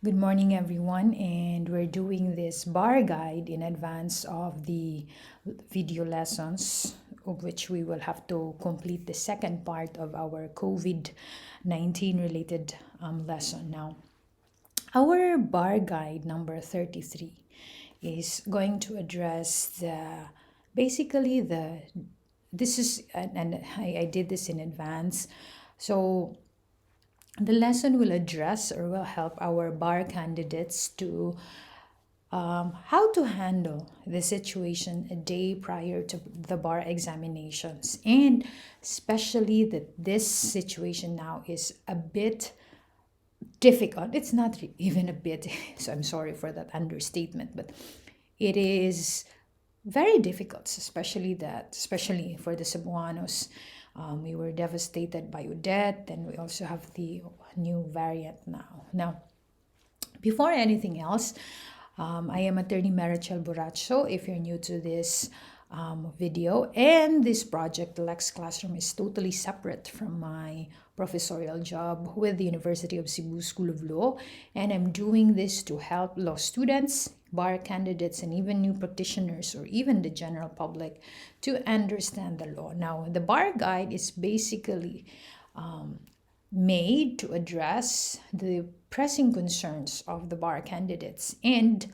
Good morning, everyone, and we're doing this bar guide in advance of the video lessons, of which we will have to complete the second part of our COVID-19 related lesson. Now, our bar guide number 33 is going to address basically this is, and I did this in advance. So the lesson will address or will help our bar candidates to how to handle the situation a day prior to the bar examinations, and especially that this situation now is a bit difficult. It's not even a bit, so I'm sorry for that understatement, but it is very difficult, especially for the Cebuanos. We were devastated by Odette, and we also have the new variant now. Now, before anything else, I am Attorney Merachelle Borracho. If you're new to this video, and this project, the LexClassroom, is totally separate from my professorial job with the University of Cebu School of Law, and I'm doing this to help law students, bar candidates, and even new practitioners or even the general public to understand the law. Now, the bar guide is basically made to address the pressing concerns of the bar candidates, and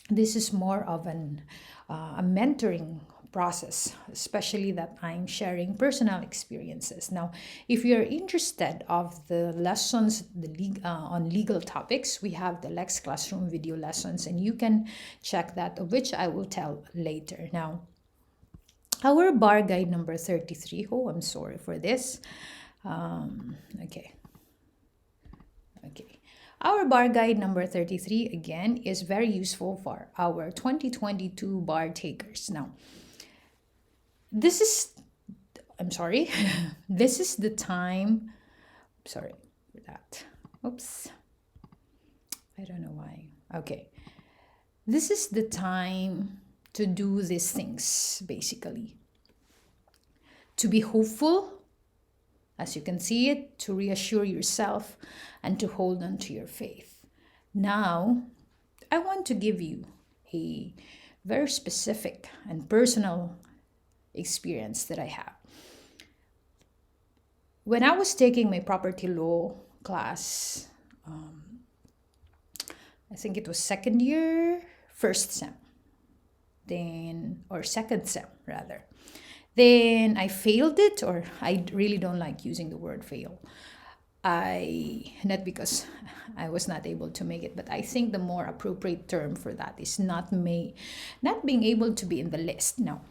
this is more of a mentoring process, especially that I'm sharing personal experiences. Now, if you're interested of the lessons on legal topics, we have the LexClassroom video lessons, and you can check that, of which I will tell later. Now, our bar guide number 33, oh, I'm sorry for this. Okay. Our bar guide number 33, again, is very useful for our 2022 bar takers. Now, this is the time, sorry for that. Oops. I don't know why. Okay. This is the time to do these things, basically. To be hopeful, as you can see it, to reassure yourself, and to hold on to your faith. Now, I want to give you a very specific and personal experience that I have. When I was taking my property law class, I think it was second sem, or second sem rather. Then I failed it, or I really don't like using the word fail. Not because I was not able to make it, but I think the more appropriate term for that is not being able to be in the list. Now,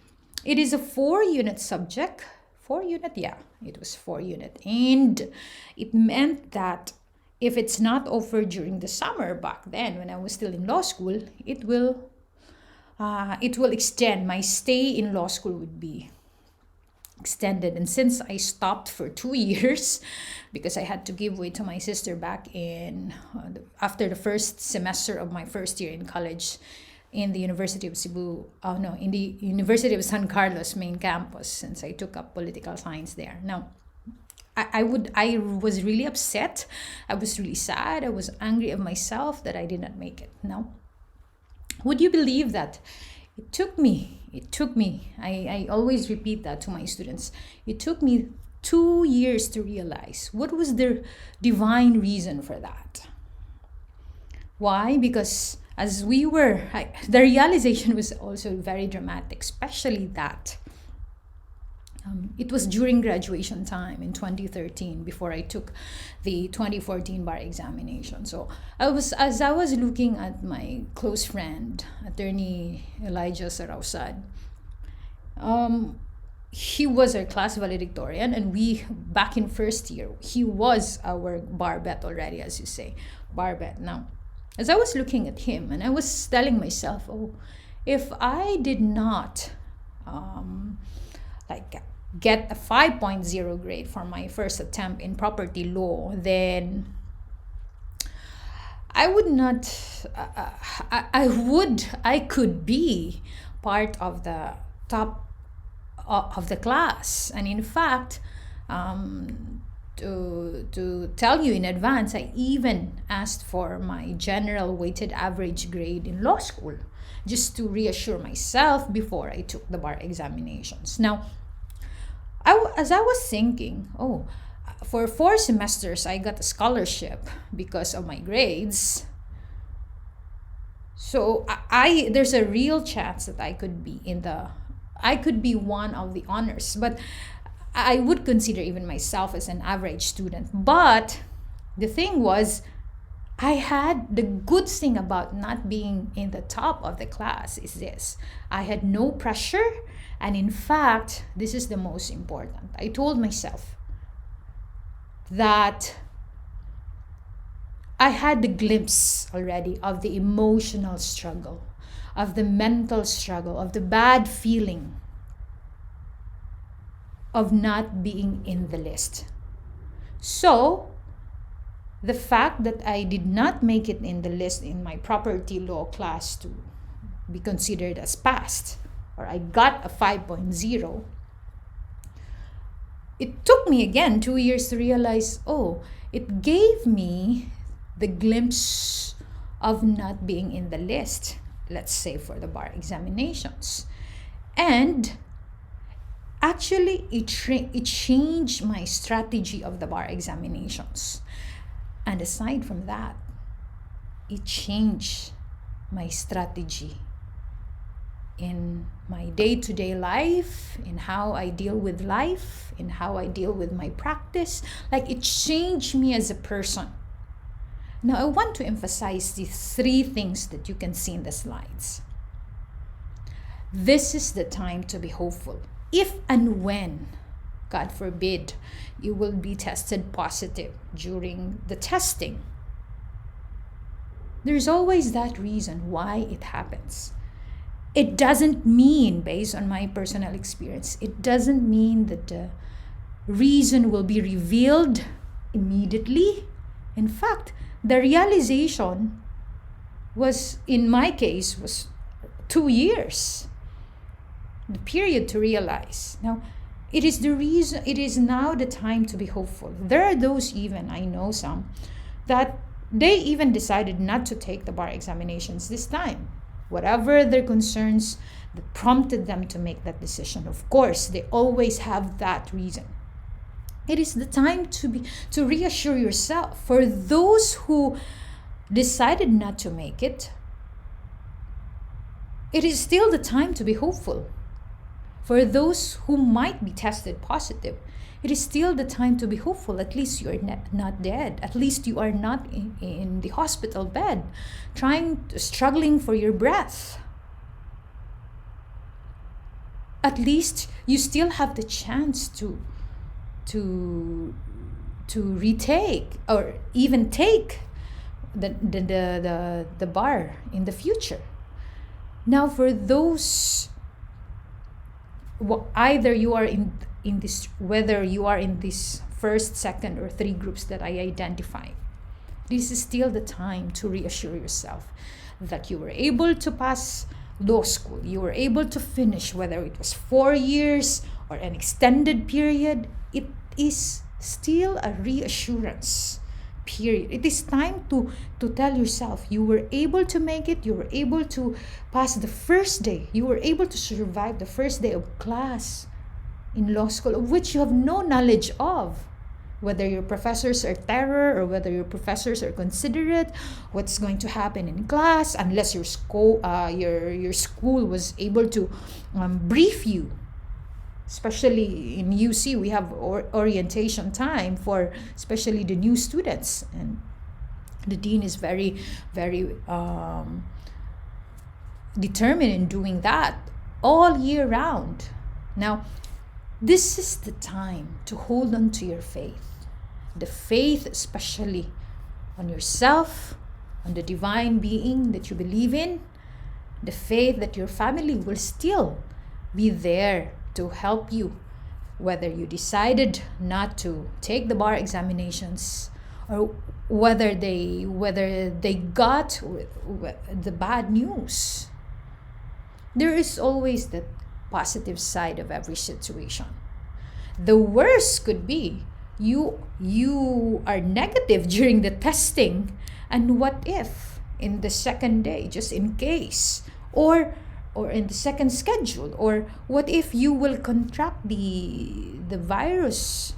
it is a 4-unit subject. 4-unit? Yeah, it was 4-unit. And it meant that if it's not offered during the summer back then, when I was still in law school, it will extend. My stay in law school would be extended. And since I stopped for 2 years because I had to give way to my sister back in after the first semester of my first year in college in the University of Cebu, in the University of San Carlos main campus, since I took up political science there. Now, I was really upset. I was really sad. I was angry of myself that I did not make it. Now, would you believe that it took me, I always repeat that to my students, it took me 2 years to realize what was the divine reason for that. Why? Because the realization was also very dramatic, especially that it was during graduation time in 2013 before I took the 2014 bar examination. So as I was looking at my close friend, Attorney Elijah Sarausad, he was our class valedictorian, and we, back in first year, he was our bar bet already, as you say, bar bet. Now, as I was looking at him, and I was telling myself, oh, if I did not get a 5.0 grade for my first attempt in property law, then I would not, I could be part of the top of the class. And in fact, to tell you in advance, I even asked for my general weighted average grade in law school, just to reassure myself before I took the bar examinations. Now, as I was thinking, oh, for 4 semesters, I got a scholarship because of my grades. So there's a real chance that I could be one of the honors, but I would consider even myself as an average student. But the thing was, I had the good thing about not being in the top of the class is this: I had no pressure, and in fact, this is the most important. I told myself that I had the glimpse already of the emotional struggle, of the mental struggle, of the bad feeling of not being in the list. So, the fact that I did not make it in the list in my property law class to be considered as passed, or I got a 5.0, it took me again 2 years to realize, oh, it gave me the glimpse of not being in the list, let's say for the bar examinations. And actually, it changed my strategy of the bar examinations. And aside from that, it changed my strategy in my day-to-day life, in how I deal with life, in how I deal with my practice. Like, it changed me as a person. Now, I want to emphasize these 3 things that you can see in the slides. This is the time to be hopeful. If and when, God forbid, you will be tested positive during the testing, there's always that reason why it happens. It doesn't mean, based on my personal experience, it doesn't mean that the reason will be revealed immediately. In fact, the realization was, in my case, was 2 years. The period to realize. Now, it is now the time to be hopeful. There are those, even I know some, that they even decided not to take the bar examinations this time. Whatever their concerns that prompted them to make that decision. Of course, they always have that reason. It is the time to reassure yourself. For those who decided not to make it, it is still the time to be hopeful. For those who might be tested positive, it is still the time to be hopeful. At least you are not dead. At least you are not in the hospital bed, struggling for your breath. At least you still have the chance to retake or even take the bar in the future. Now, for those, either you are in this, whether you are in this first, second, or 3 groups that I identified, this is still the time to reassure yourself that you were able to pass law school, you were able to finish, whether it was 4 years or an extended period. It is still a reassurance period. It is time to tell yourself you were able to make it, you were able to pass the first day, you were able to survive the first day of class in law school, of which you have no knowledge of. Whether your professors are terror or whether your professors are considerate, what's going to happen in class, unless your school was able to brief you. Especially in UC, we have orientation time for especially the new students, and the dean is very, very determined in doing that all year round. Now, this is the time to hold on to your faith. The faith, especially on yourself, on the divine being that you believe in, the faith that your family will still be there to help you, whether you decided not to take the bar examinations or whether they got the bad news. There is always the positive side of every situation. The worst could be you are negative during the testing, and what if in the second day, just in case, or in the second schedule, or what if you will contract the virus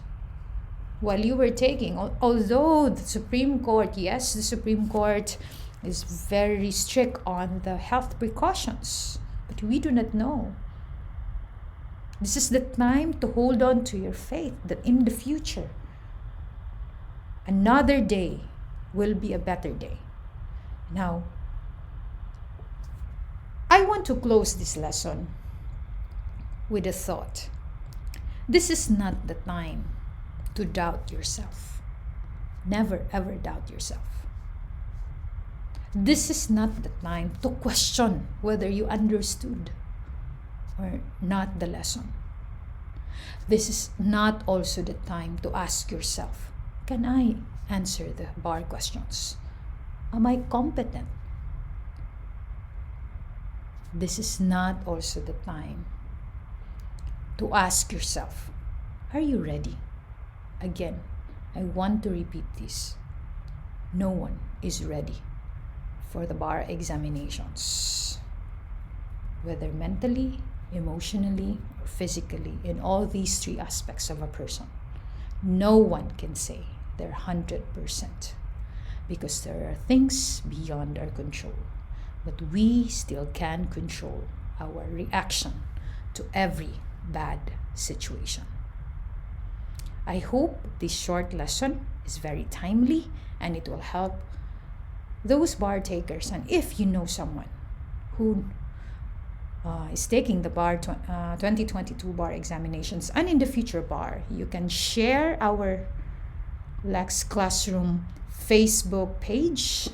while you were taking? Although the Supreme Court, yes, the Supreme Court is very strict on the health precautions, but we do not know. This is the time to hold on to your faith that in the future, another day will be a better day. Now, I want to close this lesson with a thought. This is not the time to doubt yourself. Never ever doubt yourself. This is not the time to question whether you understood or not the lesson. This is not also the time to ask yourself, can I answer the bar questions? Am I competent? This is not also the time to ask yourself, are you ready? Again, I want to repeat this. No one is ready for the bar examinations, whether mentally, emotionally, or physically, in all these three aspects of a person. No one can say they're 100% because there are things beyond our control. But we still can control our reaction to every bad situation. I hope this short lesson is very timely and it will help those bar takers. And if you know someone who is taking the bar 2022 bar examinations and in the future bar, you can share our LexClassroom Facebook page.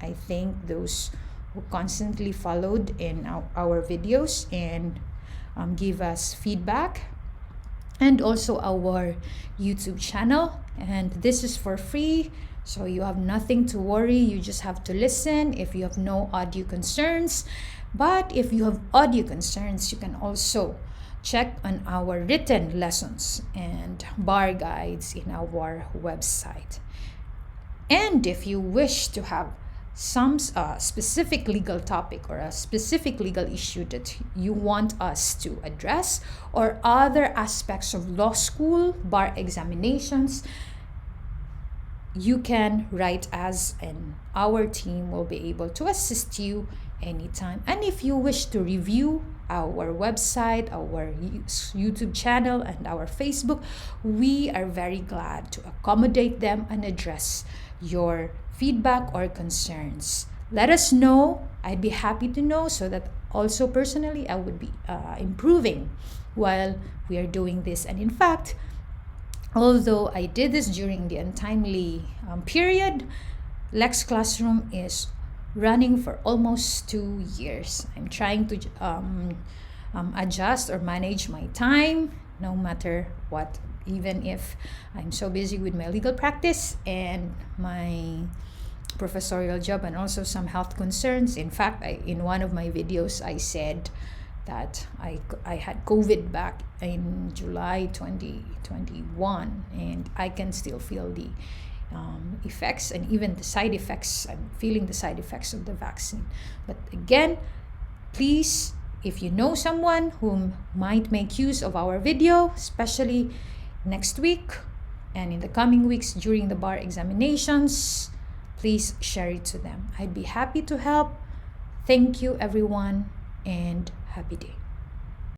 I think those who constantly followed in our videos and give us feedback, and also our YouTube channel. And this is for free, so you have nothing to worry. You just have to listen if you have no audio concerns. But if you have audio concerns, you can also check on our written lessons and bar guides in our website. And if you wish to have some specific legal topic or a specific legal issue that you want us to address, or other aspects of law school bar examinations, you can write us and our team will be able to assist you anytime. And if you wish to review our website, our YouTube channel, and our Facebook, we are very glad to accommodate them and address your feedback or concerns. Let us know. I'd be happy to know, so that also personally I would be improving while we are doing this. And in fact, although I did this during the untimely period, LexClassroom is running for almost 2 years. I'm trying to adjust or manage my time no matter what, even if I'm so busy with my legal practice and my professorial job and also some health concerns. In fact, in one of my videos, I said that I had COVID back in July 2021, and I can still feel the effects and even the side effects. I'm feeling the side effects of the vaccine. But again, please, if you know someone who might make use of our video, especially next week and in the coming weeks during the bar examinations, please share it to them. I'd be happy to help. Thank you, everyone, and happy day.